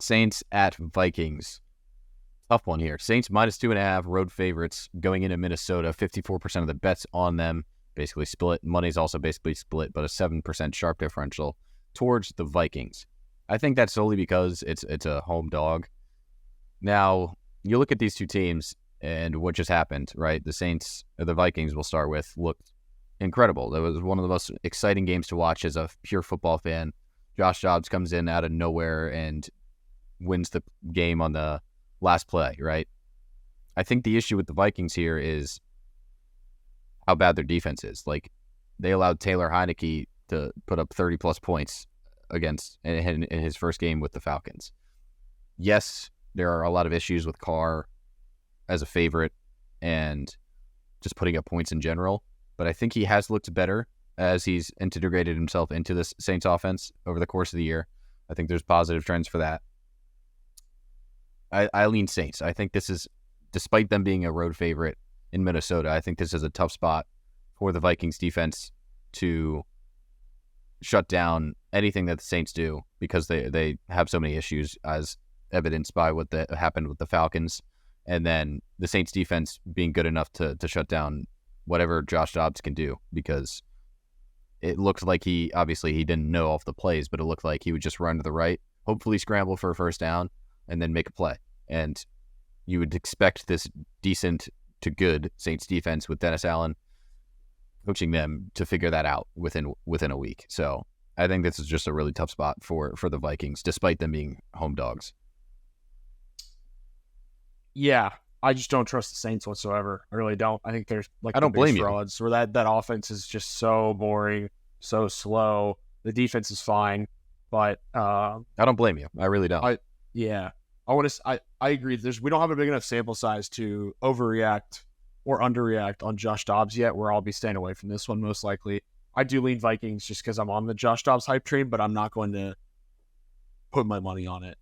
Saints at Vikings. Tough one here. Saints -2.5, road favorites going into Minnesota. 54% of the bets on them basically split. Money's also basically split, but a 7% sharp differential towards the Vikings. I think that's solely because it's a home dog. Now, you look at these two teams and what just happened, right? The Saints, or the Vikings we'll start with, looked incredible. That was one of the most exciting games to watch as a pure football fan. Josh Dobbs comes in out of nowhere and wins the game on the last play, right? I think the issue with the Vikings here is how bad their defense is. Like, they allowed Taylor Heineke to put up 30-plus points against in his first game with the Falcons. Yes, there are a lot of issues with Carr as a favorite and just putting up points in general, but I think he has looked better as he's integrated himself into this Saints offense over the course of the year. I think there's positive trends for that. I lean Saints. I think this is, despite them being a road favorite in Minnesota, I think this is a tough spot for the Vikings defense to shut down anything that the Saints do, because they have so many issues, as evidenced by what happened with the Falcons, and then the Saints defense being good enough to shut down whatever Josh Dobbs can do, because it looked like he didn't know off the plays, but it looked like he would just run to the right, hopefully scramble for a first down, and then make a play. And you would expect this decent to good Saints defense with Dennis Allen coaching them to figure that out within a week. So I think this is just a really tough spot for the Vikings, despite them being home dogs. Yeah, I just don't trust the Saints whatsoever. I really don't. I think there's I don't blame frauds where that offense is just so boring, so slow. The defense is fine, but I don't blame you. I really don't. I agree. We don't have a big enough sample size to overreact or underreact on Josh Dobbs yet, where I'll be staying away from this one most likely. I do lean Vikings just because I'm on the Josh Dobbs hype train, but I'm not going to put my money on it.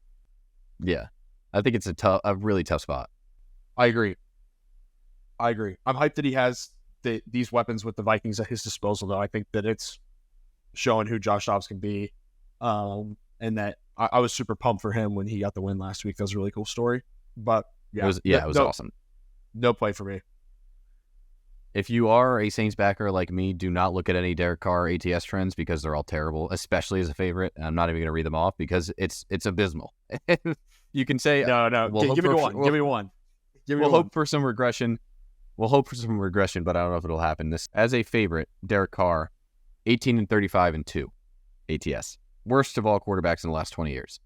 Yeah, I think it's a really tough spot. I agree. I'm hyped that he has these weapons with the Vikings at his disposal, though. I think that it's showing who Josh Dobbs can be, and that I was super pumped for him when he got the win last week. That was a really cool story. But yeah, it was awesome. No play for me. If you are a Saints backer like me, do not look at any Derek Carr ATS trends, because they're all terrible, especially as a favorite. And I'm not even going to read them off because it's abysmal. You can say no. Give me one. We'll hope for some regression. But I don't know if it'll happen. This, as a favorite, Derek Carr, 18-35-2 ATS. Worst of all quarterbacks in the last 20 years.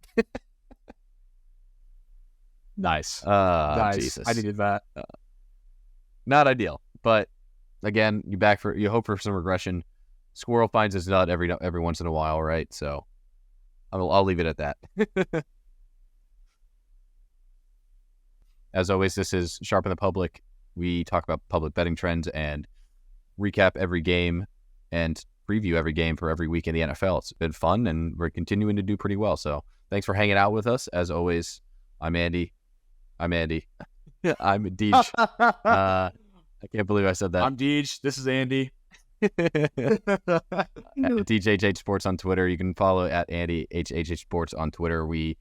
Nice. Nice. Jesus. I needed that. Not ideal, but again, you hope for some regression. Squirrel finds his nut every once in a while, right? So I'll leave it at that. As always, this is Sharpen the Public. We talk about public betting trends and recap every game and preview every game for every week in the NFL. It's been fun, and we're continuing to do pretty well. So thanks for hanging out with us. As always, I'm Andy. I'm Deej. I can't believe I said that. I'm Deej. This is Andy. DJHH Sports on Twitter. You can follow at AndyHHH Sports on Twitter. We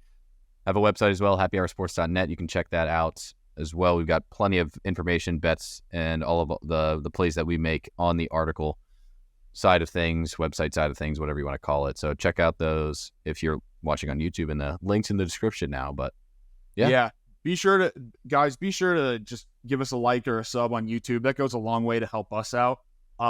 have a website as well, happyhoursports.net. You can check that out as well. We've got plenty of information, bets, and all of the plays that we make on the article side of things, website side of things, whatever you want to call it. So check out those if you're watching on YouTube, and the link's in the description now. But yeah. Be sure to just give us a like or a sub on YouTube. That goes a long way to help us out.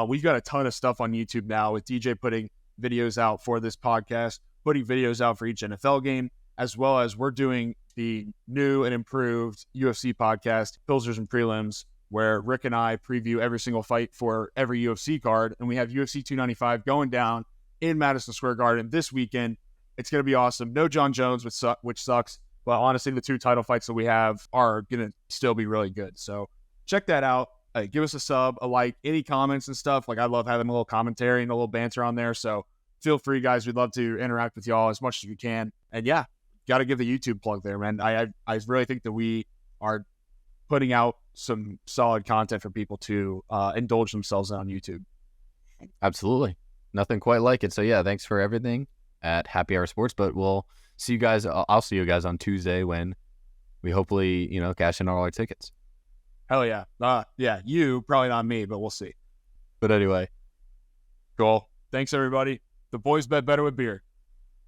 We've got a ton of stuff on YouTube now, with DJ putting videos out for this podcast, putting videos out for each NFL game, as well as we're doing the new and improved UFC podcast, Pilsners and Prelims, where Rick and I preview every single fight for every UFC card. And we have UFC 295 going down in Madison Square Garden this weekend. It's going to be awesome. No John Jones, which sucks. But honestly, the two title fights that we have are going to still be really good. So check that out. Give us a sub, a like, any comments and stuff. Like, I love having a little commentary and a little banter on there. So feel free, guys. We'd love to interact with y'all as much as we can. And yeah, got to give the YouTube plug there, man. I really think that we are putting out some solid content for people to indulge themselves in on YouTube. Absolutely. Nothing quite like it. So yeah, thanks for everything at Happy Hour Sports, but we'll see you guys. I'll see you guys on Tuesday when we hopefully, cash in all our tickets. Hell yeah. Yeah, you, probably not me, but we'll see. But anyway. Cool. Thanks, everybody. The boys bet better with beer.